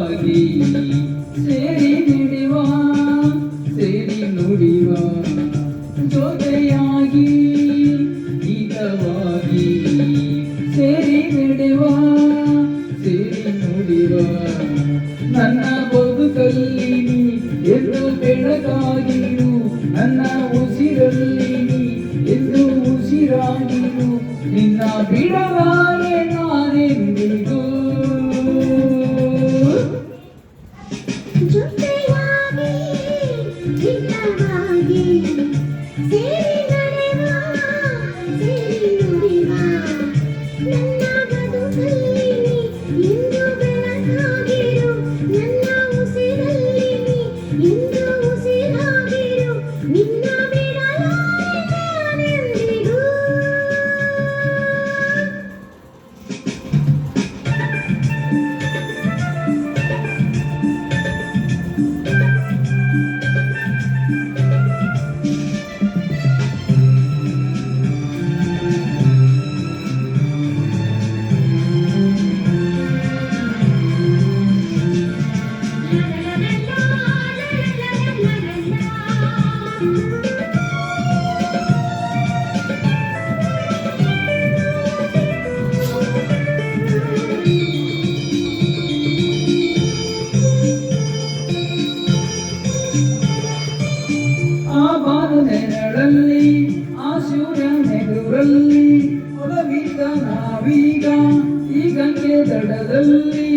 ಹಿತವಾಗಿ ಸೇರಿ ನುಡಿವ ಸೇರಿ ನುಡಿವ ಜೊತೆಯಾಗಿ ಹಿತವಾಗಿ ಸೇರಿ ನುಡಿವ ಸೇರಿ ನುಡಿವ ನನ್ನ ಬದುಕಲ್ಲಿ ನೀ ಎಂದು ಬೆಳಕಾಗಿರು ನನ್ನ ಉಸಿರಲ್ಲಿ ನೀ ಎಂದು ಉಸಿರಾಗಿರು ನಿನ್ನ ಬಿಡಲಾರೆ ನಾನೆಂದಿಗೂ ಜೊತೆಯಾಗಿ ಹಿತವಾಗಿ ಸೇರಿ ನಡೆವ ಸೇರಿ ನುಡಿವ ನನ್ನ ಬದುಕಲ್ಲಿ ನೀ ಎಂದು ಬೆಳಕಾಗಿರು ನನ್ನ ಉಸಿರಲ್ಲಿ ನೀ ಎಂದು ಉಸಿರಾಗಿರು ನಿನ್ನ ಬಿಡಲಾರೆ ನಾನೆಂದಿಗೂ ಆ ಬಾನನೆರಳಲ್ಲಿ ಆ ಸೂರ್ಯನೆದುರಲ್ಲಿ ಒಲವಿದ್ದ ನಾವೀಗ ಈ ಗಂಗೆ ದಡದಲ್ಲಿ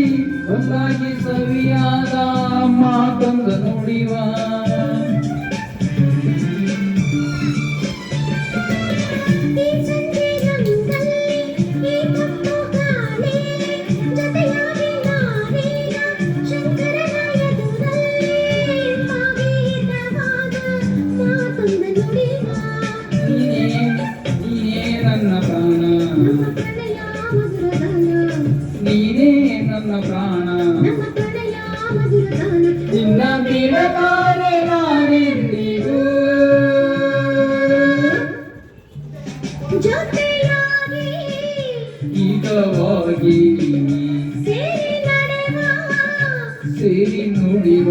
ಒಂದಾಗಿ ಸವಿಯಾದ ಮಾತೊಂದು ನುಡಿವ ಈ ಸಂಜೆಗಂದಲ್ಲಿ ಈ ಕಪ್ಪು ಗಾಳಿಯಲ್ಲಿ ಜೊತೆಯಾಗಿ ನಾವೀಗ ಶಂಕರನ ಎದುರಲ್ಲಿ ಪಾವಿತವಾದ ಮಾತೊಂದು ನುಡಿವ ನೀನೇ ನನ್ನ ಪ್ರಾಣ ನಮ್ಮ ಪ್ರಣಯ ಮಧುರಗಾನ ನೀನೇ ನನ್ನ ಪ್ರಾಣ ನಮ್ಮ ಪ್ರಣಯ ಮಧುರಗಾನ ನಿನ್ನ ಬಿಡಲಾರೆ ನಾನೆಂದಿಗೂ ಜೊತೆಯಾಗಿ ಹಿತವಾಗಿ ಸೇರಿ ನಡೆವ ಸೇರಿ ನುಡಿವ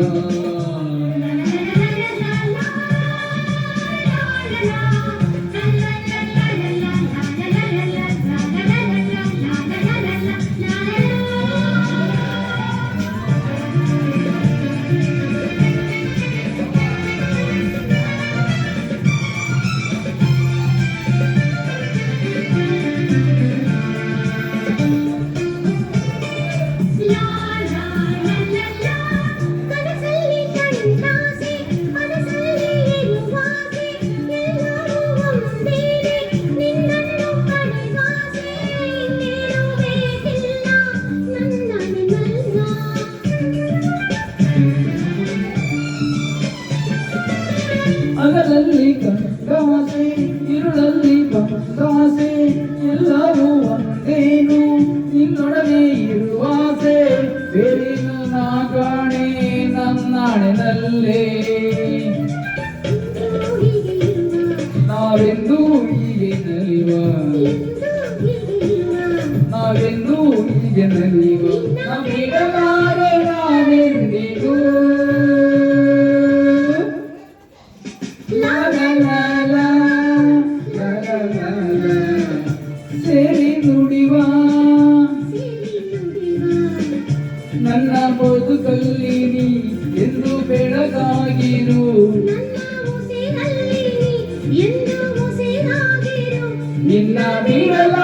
ಕನಸಲ್ಲಿ ಕಣ್ತಾಸೆ ಮನಸ್ಸಲ್ಲಿ ಇರುವಾಸೆ ಎಲ್ಲರೂ ಒಂದೇನೆ ನಿನ್ನನ್ನು ಪಡೆವಾಸೆ ಇನ್ನೇನು ಬೇಕಿಲ್ಲ ನನ್ನ ನಿನ್ನಲ್ಲ ಅಗಲಲ್ಲಿ ಕಂಡಾಸೆ ഇരുಳಲ್ಲಿ ಬಂದಾಸೆ ಎಲ್ಲವೂ ಒಂದೇನು ನಿನ್ನೊಡನೆ ಇರುವಾಸೆ ಬೇರೇನು ನಾ ಕಾಣೆ ನನ್ನಾಣೆನಲ್ಲೇ ನಾವೆಂದೂ ಹೀಗೆ ನಲಿವ ನಾವೆಂದೂ ಹೀಗೆ ನಲಿವ ಬಿಡಲಾರೆ ನಾನೆಂದಿಗೂ ಲಾ ಲಾ ಲಾ ಲಾ ಲಾ ಲಾ ಲಾ ಲಾ ಸೇರಿ ನುಡಿವ ಸೇರಿ ನುಡಿವ ನನ್ನ ಬದುಕಲ್ಲಿ ನೀ ಎಂದು ಬೆಳಗಾಗಿರು ನನ್ನ ಉಸಿರಲ್ಲಿ ನೀ ಎಂದು ಉಸಿರಾಗಿರು ನಿನ್ನ ಬಿಡಲ